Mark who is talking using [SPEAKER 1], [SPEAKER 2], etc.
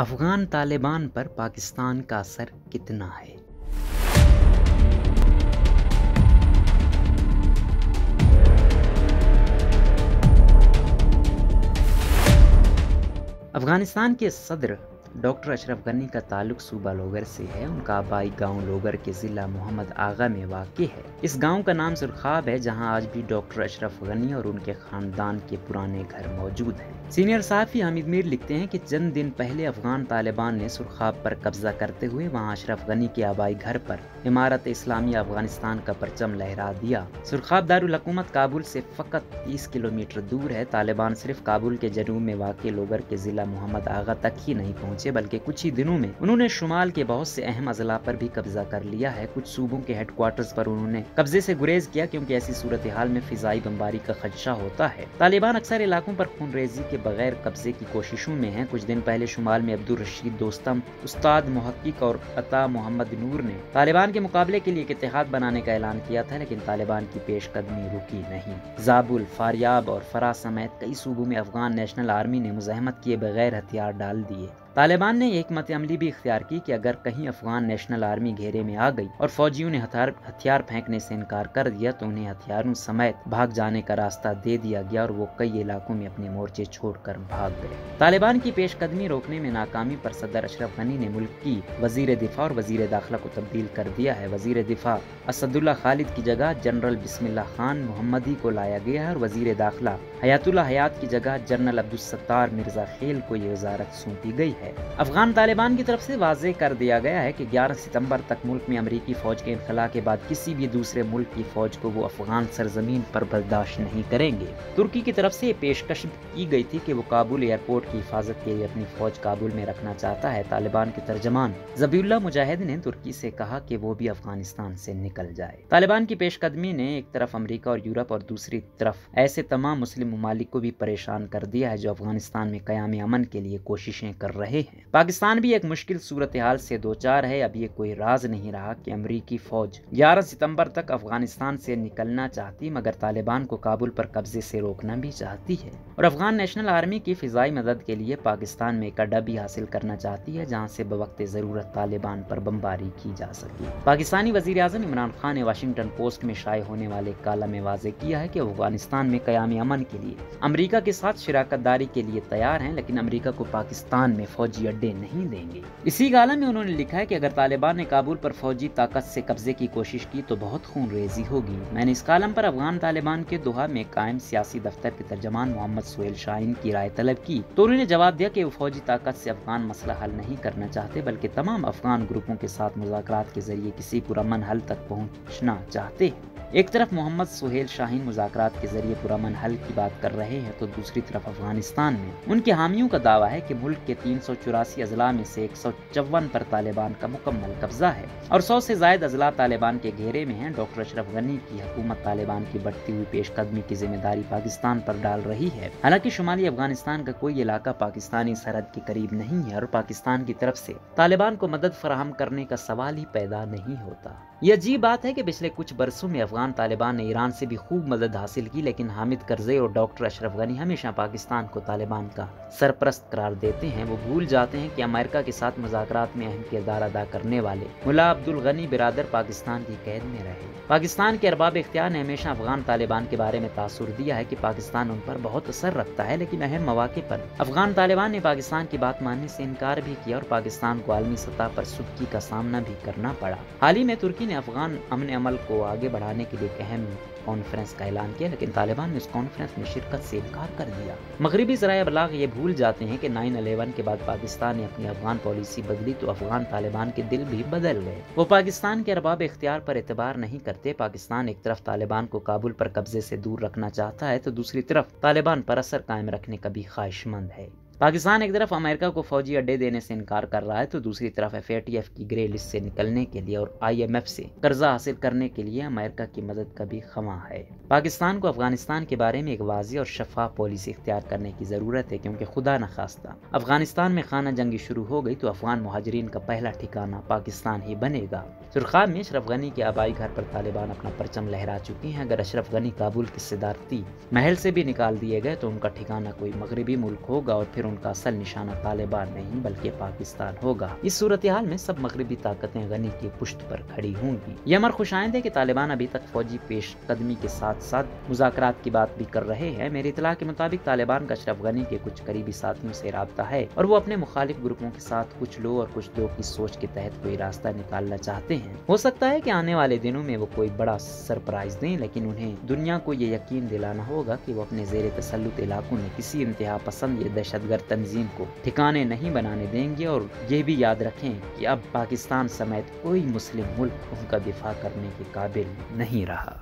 [SPEAKER 1] افغان طالبان پر پاکستان کا اثر کتنا ہے؟ افغانستان کے صدر ڈاکٹر اشرف غنی کا تعلق صوبہ لوگر سے ہے۔ ان کا آبائی گاؤں لوگر کے ضلع محمد آغا میں واقع ہے۔ اس گاؤں کا نام سرخاب ہے، جہاں آج بھی ڈاکٹر اشرف غنی اور ان کے خاندان کے پرانے گھر موجود ہیں۔ سینئر صحافی حامد میر لکھتے ہیں کہ چند دن پہلے افغان طالبان نے سرخاب پر قبضہ کرتے ہوئے وہاں اشرف غنی کے آبائی گھر پر امارت اسلامیہ افغانستان کا پرچم لہرا دیا۔ سرخاب دارالحکومت کابل سے فقط 30 کلومیٹر دور ہے۔ طالبان صرف کابل کے جنوب میں واقع لوگر کے ضلع محمد آغا تک ہی نہیں پہنچے، بلکہ کچھ ہی دنوں میں انہوں نے شمال کے بہت سے اہم اضلاع پر بھی قبضہ کر لیا ہے۔ کچھ صوبوں کے ہیڈ کوارٹرز پر انہوں نے قبضے سے گریز کیا، کیونکہ ایسی صورتحال میں فضائی بمباری کا خدشہ ہوتا ہے۔ طالبان اکثر علاقوں پر خون ریزی کے بغیر قبضے کی کوششوں میں ہیں۔ کچھ دن پہلے شمال میں عبدالرشید دوستم، استاد محقق اور عطا محمد نور نے طالبان کے مقابلے کے لیے ایک اتحاد بنانے کا اعلان کیا تھا، لیکن طالبان کی پیش قدمی رکی نہیں۔ زابل، فاریاب اور فرا سمیت کئی صوبوں میں افغان نیشنل آرمی نے مزاحمت کیے بغیر ہتھیار ڈال دیے۔ طالبان نے یہ حکمت عملی بھی اختیار کی کہ اگر کہیں افغان نیشنل آرمی گھیرے میں آ گئی اور فوجیوں نے ہتھیار پھینکنے سے انکار کر دیا تو انہیں ہتھیاروں سمیت بھاگ جانے کا راستہ دے دیا گیا، اور وہ کئی علاقوں میں اپنے مورچے چھوڑ کر بھاگ گئے۔ طالبان کی پیش قدمی روکنے میں ناکامی پر صدر اشرف غنی نے ملک کی وزیر دفاع اور وزیر داخلہ کو تبدیل کر دیا ہے۔ وزیر دفاع اسد اللہ خالد کی جگہ جنرل بسم اللہ خان محمدی کو لایا گیا ہے، اور وزیر داخلہ حیات اللہ حیات کی جگہ جنرل عبدالستار مرزا خیل کو یہ وزارت سونپی گئی ہے۔ افغان طالبان کی طرف سے واضح کر دیا گیا ہے کہ 11 ستمبر تک ملک میں امریکی فوج کے انخلاء کے بعد کسی بھی دوسرے ملک کی فوج کو وہ افغان سرزمین پر برداشت نہیں کریں گے۔ ترکی کی طرف سے یہ پیشکش کی گئی تھی کہ وہ کابل ایئرپورٹ کی حفاظت کے لیے اپنی فوج کابل میں رکھنا چاہتا ہے۔ طالبان کے ترجمان ذبیح اللہ مجاہد نے ترکی سے کہا کہ وہ بھی افغانستان سے نکل جائے۔ طالبان کی پیش قدمی نے ایک طرف امریکہ اور یورپ اور دوسری طرف ایسے تمام مسلم ممالک کو بھی پریشان کر دیا ہے جو افغانستان میں قیام امن کے لیے کوششیں کر رہے ہیں۔ پاکستان بھی ایک مشکل صورتحال سے دوچار ہے۔ اب یہ کوئی راز نہیں رہا کہ امریکی فوج 11 ستمبر تک افغانستان سے نکلنا چاہتی، مگر طالبان کو کابل پر قبضے سے روکنا بھی چاہتی ہے، اور افغان نیشنل آرمی کی فضائی مدد کے لیے پاکستان میں ایک اڈا بھی حاصل کرنا چاہتی ہے، جہاں سے بوقت ضرورت طالبان پر بمباری کی جا سکے۔ پاکستانی وزیر اعظم عمران خان نے واشنگٹن پوسٹ میں شائع ہونے والے کالم میں واضح کیا ہے کہ افغانستان میں قیام امن کے لیے امریکہ کے ساتھ شراکت داری کے لیے تیار ہیں، لیکن امریکہ کو پاکستان میں فوجی اڈے نہیں دیں گے۔ اسی کالم میں انہوں نے لکھا ہے کہ اگر طالبان نے کابل پر فوجی طاقت سے قبضے کی کوشش کی تو بہت خون ریزی ہوگی۔ میں نے اس کالم پر افغان طالبان کے دوحہ میں قائم سیاسی دفتر کے ترجمان محمد سہیل شاہین کی رائے طلب کی تو انہوں نے جواب دیا کہ وہ فوجی طاقت سے افغان مسئلہ حل نہیں کرنا چاہتے، بلکہ تمام افغان گروپوں کے ساتھ مذاکرات کے ذریعے کسی پرامن حل تک پہنچنا چاہتے ہیں۔ ایک طرف محمد سہیل شاہین مذاکرات کے ذریعے پرامن حل کی بات کر رہے ہیں، تو دوسری طرف افغانستان میں ان کے حامیوں کا دعویٰ ہے کہ ملک کے 384 اضلاع میں سے 154 پر طالبان کا مکمل قبضہ ہے، اور 100 سے زائد اضلاع طالبان کے گھیرے میں ہیں۔ ڈاکٹر اشرف غنی کی حکومت طالبان کی بڑھتی ہوئی پیش قدمی کی ذمہ داری پاکستان پر ڈال رہی ہے۔ حالانکہ شمالی افغانستان کا کوئی علاقہ پاکستانی سرحد کے قریب نہیں ہے، اور پاکستان کی طرف سے طالبان کو مدد فراہم کرنے کا سوال ہی پیدا نہیں ہوتا۔ یہ عجیب بات ہے کہ پچھلے کچھ برسوں میں افغان طالبان نے ایران سے بھی خوب مدد حاصل کی، لیکن حامد کرزئی اور ڈاکٹر اشرف غنی ہمیشہ پاکستان کو طالبان کا سرپرست قرار دیتے ہیں۔ وہ بھول جاتے ہیں کہ امریکہ کے ساتھ مذاکرات میں اہم کردار ادا کرنے والے ملا عبدالغنی برادر پاکستان کی قید میں رہے۔ پاکستان کے ارباب اختیار نے ہمیشہ افغان طالبان کے بارے میں تاثر دیا ہے کہ پاکستان ان پر بہت اثر رکھتا ہے، لیکن اہم مواقع پر افغان طالبان نے پاکستان کی بات ماننے سے انکار بھی کیا، اور پاکستان کو عالمی سطح پر سبکی کا سامنا بھی کرنا پڑا۔ حال ہی میں ترکی نے افغان امن عمل کو آگے بڑھانے کے لیے ایک اہم کانفرنس کا اعلان کیا، لیکن طالبان نے اس کانفرنس میں شرکت سے انکار کر دیا۔ مغربی ذرائع ابلاغ یہ بھول جاتے ہیں کہ 9/11 کے بعد پاکستان نے اپنی افغان پالیسی بدلی تو افغان طالبان کے دل بھی بدل گئے۔ وہ پاکستان کے ارباب اختیار پر اعتبار نہیں کرتے۔ پاکستان ایک طرف طالبان کو کابل پر قبضے سے دور رکھنا چاہتا ہے تو دوسری طرف طالبان پر اثر قائم رکھنے کا بھی خواہش مند ہے۔ پاکستان ایک طرف امریکہ کو فوجی اڈے دینے سے انکار کر رہا ہے تو دوسری طرف FATF کی گرے لسٹ سے نکلنے کے لیے اور IMF سے قرضہ حاصل کرنے کے لیے امریکہ کی مدد کا بھی خواہاں ہے۔ پاکستان کو افغانستان کے بارے میں ایک واضح اور شفاف پالیسی اختیار کرنے کی ضرورت ہے، کیونکہ خدا نخواستہ افغانستان میں خانہ جنگی شروع ہو گئی تو افغان مہاجرین کا پہلا ٹھکانہ پاکستان ہی بنے گا۔ سرخاب میں اشرف غنی کے آبائی گھر پر طالبان اپنا پرچم لہرا چکے ہیں۔ اگر اشرف غنی کابل کے صدارتی محل سے بھی نکال دیے گئے تو ان کا ٹھکانہ کوئی مغربی ملک ہوگا، اور پھر ان کا اصل نشانہ طالبان نہیں بلکہ پاکستان ہوگا۔ اس صورتحال میں سب مغربی طاقتیں غنی کی پشت پر کھڑی ہوں گی۔ یہ امر خوشائند ہے کہ طالبان ابھی تک فوجی پیش قدمی کے ساتھ ساتھ مذاکرات کی بات بھی کر رہے ہیں۔ میری اطلاع کے مطابق طالبان کا اشرف غنی کے کچھ قریبی ساتھیوں سے رابطہ ہے اور وہ اپنے مخالف گروپوں کے ساتھ کچھ لو اور کچھ دو کی سوچ کے تحت کوئی راستہ نکالنا چاہتے ہیں۔ ہو سکتا ہے کہ آنے والے دنوں میں وہ کوئی بڑا سرپرائز دیں، لیکن انہیں دنیا کو یہ یقین دلانا ہوگا کہ وہ اپنے زیر تسلط علاقوں میں کسی انتہا پسند یا دہشت گرد تنظیم کو ٹھکانے نہیں بنانے دیں گے، اور یہ بھی یاد رکھیں کہ اب پاکستان سمیت کوئی مسلم ملک ان کا دفاع کرنے کے قابل نہیں رہا۔